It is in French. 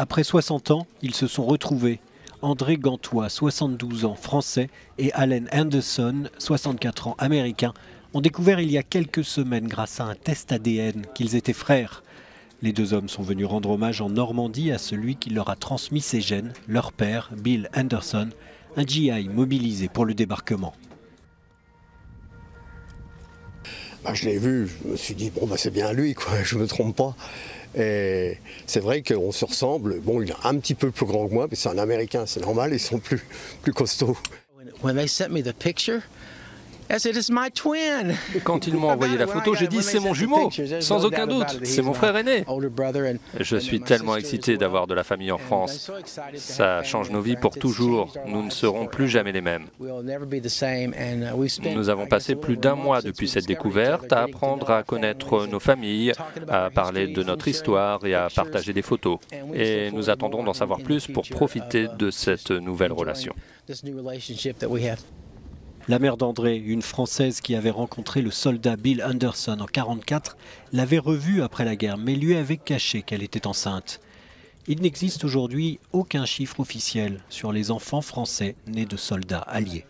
Après 60 ans, ils se sont retrouvés. André Gantois, 72 ans, français, et Allen Anderson, 64 ans, américain, ont découvert il y a quelques semaines, grâce à un test ADN, qu'ils étaient frères. Les deux hommes sont venus rendre hommage en Normandie à celui qui leur a transmis ses gènes, leur père, Bill Anderson, un GI mobilisé pour le débarquement. Je l'ai vu, je me suis dit, c'est bien lui, quoi, je ne me trompe pas. Et c'est vrai qu'on se ressemble. Bon, il est un petit peu plus grand que moi, mais c'est un Américain, c'est normal, ils sont plus costauds. When they sent me the picture, I said, it's my twin. Quand ils m'ont envoyé la photo, j'ai dit c'est mon jumeau, sans aucun doute, c'est mon frère aîné. Je suis tellement excité d'avoir de la famille en France. Ça change nos vies pour toujours. Nous ne serons plus jamais les mêmes. Nous avons passé plus d'1 mois depuis cette découverte à apprendre à connaître nos familles, à parler de notre histoire et à partager des photos. Et nous attendons d'en savoir plus pour profiter de cette nouvelle relation. La mère d'André, une Française qui avait rencontré le soldat Bill Anderson en 1944, l'avait revue après la guerre, mais lui avait caché qu'elle était enceinte. Il n'existe aujourd'hui aucun chiffre officiel sur les enfants français nés de soldats alliés.